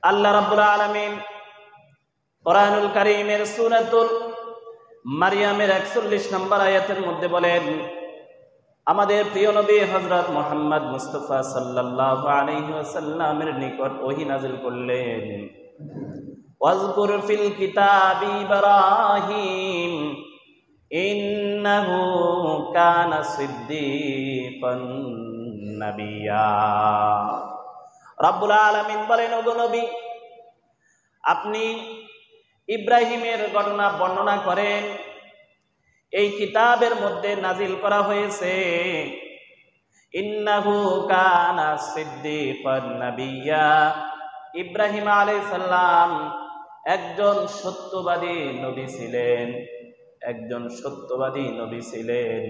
আল্লাহ রাব্বুল আলামিন কোরআনুল কারীমের সূরাতুল মারইয়ামের 41 নম্বর আয়াতের মধ্যে বলেন, আমাদের প্রিয় নবী হযরত মুহাম্মদ মুস্তাফা সাল্লাল্লাহু আলাইহি ওয়াসাল্লামের নিকট ওহী নাযিল করলেন, ওয়াজকুর ফিল কিতাবি ইব্রাহিম ইন্নাহু কানা সিদ্দীকান নাবিয়্যা। রাব্বুল আলামিন বলেন, ওগো নবী, আপনি ইব্রাহিমের ঘটনা বর্ণনা করেন। এই কিতাবের মধ্যে নাজিল করা হয়েছে, ইন্নাহু কানা সিদ্দীকান নাবিয়্যা। ইব্রাহিম আলাইহিস সালাম একজন সত্যবাদী নবী ছিলেন, একজন সত্যবাদী নবী ছিলেন।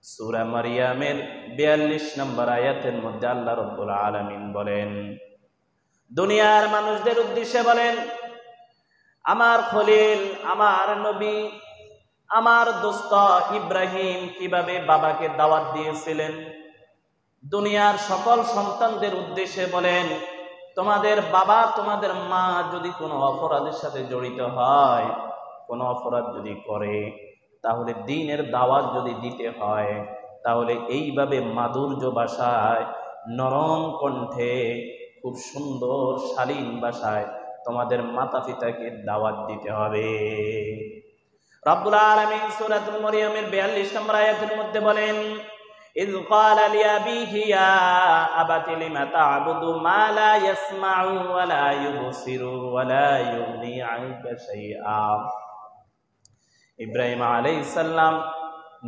সূরা মারইয়ামের 42 নম্বর আয়াতের মধ্যে আল্লাহ রাব্বুল আলামিন বলেন, দুনিয়ার মানুষদের উদ্দেশ্যে বলেন, আমার খলিল, আমার নবী, আমার দোস্ত ইব্রাহিম কিভাবে বাবাকে দাওয়াত দিয়েছিলেন। দুনিয়ার সকল সন্তানদের উদ্দেশ্যে বলেন, তোমাদের বাবা, তোমাদের মা যদি কোনো অপরাধের সাথে জড়িত হয়, কোনো অপরাধ যদি করে, তাহলে দ্বীনের দাওয়াত যদি দিতে হয়, তাহলে এইভাবে মাধুর্য ভাষায়, নরম কণ্ঠে, খুব সুন্দর শালীন ভাষায় তোমাদের মাতা পিতাকে দাওয়াত দিতে হবে। রব্বুল আলামিন সূরাতুল মারইয়ামের 42 নম্বর আয়াতের মধ্যে বলেন, ইয ক্বালা লিআবিহি ইয়া আবাতি লিমা তা'বুদু মা লা ইয়াসমাউ ওয়া লা ইউবসিরু ওয়া লা ইউগনি আনকা শাইআ। ইব্রাহিম আলাইহিস সালাম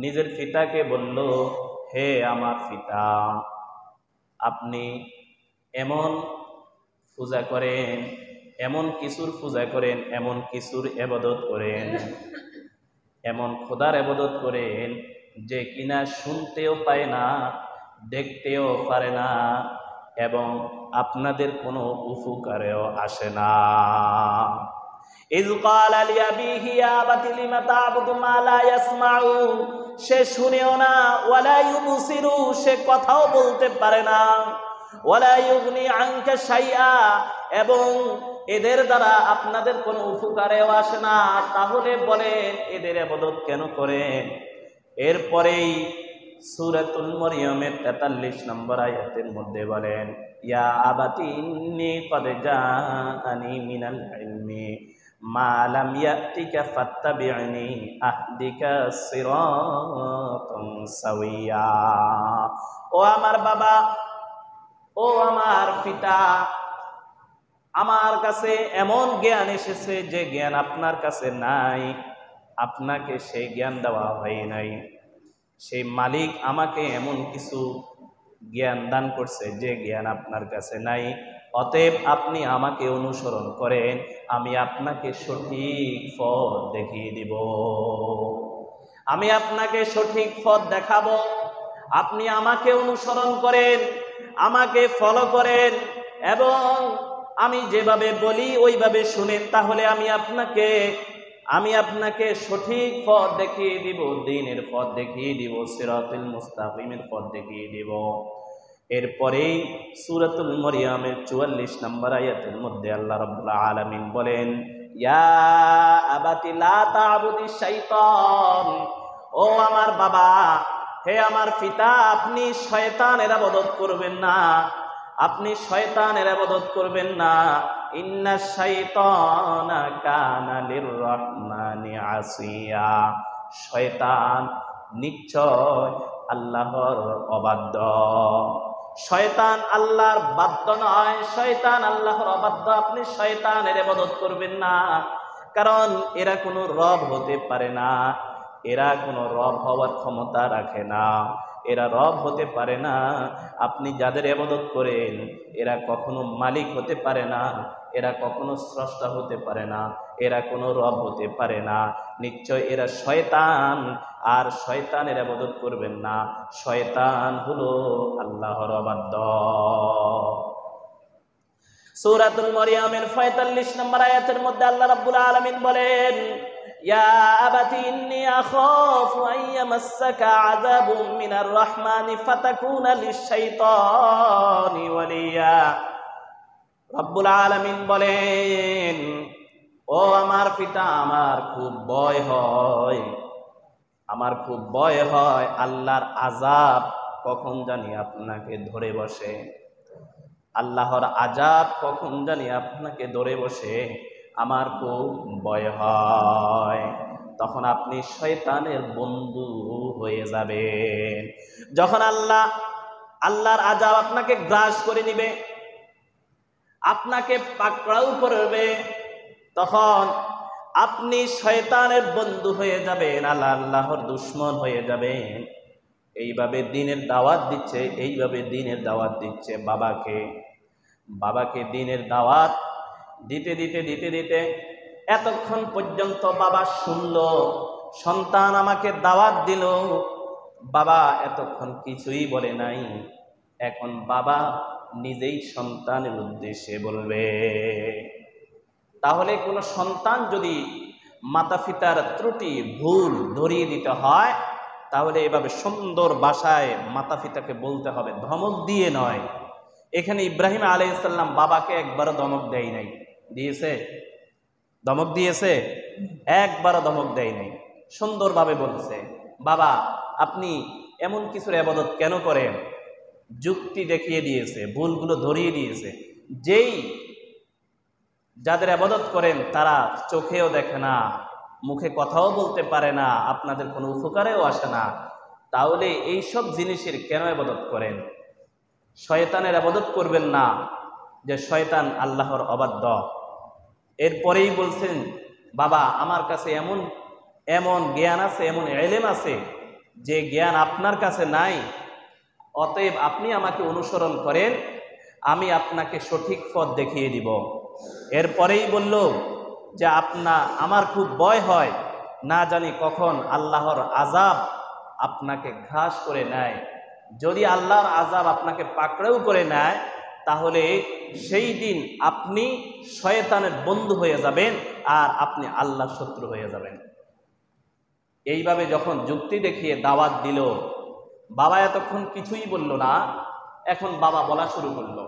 নিজের পিতাকে বলল, হে আমার পিতা, আপনি এমন পূজা করেন, এমন কিছুর পূজা করেন, এমন কিছুর ইবাদত করেন, এমন খোদার ইবাদত করেন যে কিনা শুনতেও পায় না, দেখতেও পারে না, এবং আপনাদের কোনো উপকারেও আসে না। ইয ক্বালা লিআবিহি ইয়া আবাতি লিমা তা'বুদু মা লা ইয়াসমাউ, সে শুনেও না, ওয়ালা ইউবসিরু, সে কথাও বলতে পারে না, ওয়ালা ইউগনি আনকা শাইআ, এবং এদের দ্বারা আপনাদের কোনো উপকারেও আসে না। তাহলে বলেন, এদের ইবাদত কেন করেন? এরপরেই সূরাতুল মারইয়ামের 43 নম্বর আয়াতের মধ্যে বলেন, ইয়া আবাতি ইন্নী ক্বাদ জাআনি মিনাল ইলমি মা লাম ইয়াতিকা ফাত্তাবি'নি আহদিকা সিরাতান সাওয়্যা। ও আমার বাবা, ও আমার পিতা, আমার কাছে এমন জ্ঞান এসেছে যে জ্ঞান আপনার কাছে নাই, আপনাকে সেই জ্ঞান দেওয়া হয় নাই। সেই মালিক আমাকে এমন কিছু জ্ঞান দান করছে যে জ্ঞান আপনার কাছে নাই। অতএব আপনি আমাকে অনুসরণ করেন, আমি আপনাকে সঠিক পথ দেখিয়ে দিব। আমি আপনাকে সঠিক পথ দেখাবো, আপনি আমাকে অনুসরণ করেন, আমাকে ফলো করেন, এবং আমি যেভাবে বলি ওইভাবে শুনেন, তাহলে আমি আপনাকে সঠিক পথ দেখিয়ে দিব, দ্বীনের পথ দেখিয়ে দিব, সিরাতুল মুস্তাকিমের পথ দেখিয়ে দিব। এরপরেই সূরাতুল মারইয়ামের 44 নম্বর আয়াতের মধ্যে আল্লাহ রাব্বুল আলামিন বলেন, ইয়া আবাতি লা তা'বুদিশ শাইতান। ও আমার বাবা, হে আমার পিতা, আপনি শয়তানের ইবাদত করবেন না, আপনি শয়তানের ইবাদত করবেন না। ইন্নাশ শাইতানা কানা লির-রাহমানি আসিয়া। শয়তান নিশ্চয় আল্লাহর অবাধ্য। শয়তান আল্লাহর বাধ্য নয়, শয়তান আল্লাহর অবাধ্য। আপনি শয়তানের ইবাদত করবেন না, কারণ এরা কোনো রব হতে পারে না, এরা কোনো রব হওয়ার ক্ষমতা রাখে না, এরা রব হতে পারে না। আপনি যাদের ইবাদত করেন, এরা কখনো মালিক হতে পারে না, এরা কখনো স্রষ্টা হতে পারে না, এরা কোনো রব হতে পারে না। নিশ্চয় এরা শয়তান, আর শয়তানের ইবাদত করবেন না। শয়তান হলো আল্লাহর অবাধ্য। সূরাতুল মারইয়ামের 45 নম্বর আয়াতের মধ্যে আল্লাহ রাব্বুল আলামিন বলেন, ইয়া আবাতি ইন্নী আখাফু আন ইয়ামাসসাকা আযাবুম মিনার রাহমানি ফাতাকুনা লিশ-শাইতানি ওয়ালিয়া। রব্বুল আলামিন বলেন, ও আমার পিতা, আমার খুব ভয় হয়, আমার খুব ভয় হয় আল্লাহর আযাব কখন জানি আপনাকে ধরে বসে, আল্লাহর আযাব কখন জানি আপনাকে ধরে বসে, আমার খুব ভয় হয়। তখন আপনি শয়তানের বন্ধু হয়ে যাবেন। যখন আল্লাহর আযাব আপনাকে গ্রাস করে নিবে, আপনাকে পাকড়াও করবে, তখন আপনি শয়তানের বন্ধু হয়ে যাবেন, আল্লাহর দুশমন হয়ে যাবেন। এইভাবে দ্বীনের দাওয়াত দিচ্ছে, এইভাবে দ্বীনের দাওয়াত দিচ্ছে বাবাকে দ্বীনের দাওয়াত দিতে দিতে দিতে দিতে এতক্ষণ পর্যন্ত বাবা শুনলো, সন্তান আমাকে দাওয়াত দিল, বাবা এতক্ষণ কিছুই বলে নাই। এখন বাবা নিজেই সন্তানের উদ্দেশ্যে বলবে। তাহলে কোনো সন্তান যদি মাতা পিতার ত্রুটি ভুল ধরিয়ে দিতে হয়, তাহলে এভাবে সুন্দর ভাষায় মাতা পিতাকে বলতে হবে, ধমক দিয়ে নয়। এখানে ইব্রাহিম আলাইহিস সালাম বাবাকে একবারও ধমক দেয় নাই। দিয়েছে? ধমক দিয়েছে? একবারও ধমক দেয় নাই। সুন্দরভাবে বলছে, বাবা আপনি এমন কিছুর ইবাদত কেন করেন? যুক্তি দেখিয়ে দিয়েছে, ভুলগুলো ধরিয়ে দিয়েছে। যাদের ইবাদত করেন তারা চোখেও দেখে না, মুখে কথাও বলতে পারে না, আপনাদের কোনো উপকারেও আসে না, তাহলে এই সব জিনিসের কেন ইবাদত করেন? শয়তানের ইবাদত করবেন না, যে শয়তান আল্লাহর অবাধ্য। এরপরেই বলছেন, বাবা আমার কাছে এমন এমন জ্ঞান আছে, এমন ইলম আছে যে জ্ঞান আপনার কাছে নাই, অতএব আপনি আমাকে অনুসরণ করেন, আমি আপনাকে সঠিক পথ দেখিয়ে দিব। এরপরেই বলল যে আমার খুব ভয় হয়, না জানি কখন আল্লাহর আযাব আপনাকে ঘাস করে নেয়। যদি আল্লাহর আযাব আপনাকে পাকড়াও করে নেয়, তাহলে সেই দিন আপনি শয়তানের বন্ধু হয়ে যাবেন আর আপনি আল্লাহর শত্রু হয়ে যাবেন। এইভাবে যখন যুক্তি দেখিয়ে দাওয়াত দিল, বাবা এতক্ষণ কিছুই বলল না, এখন বাবা বলা শুরু করলো,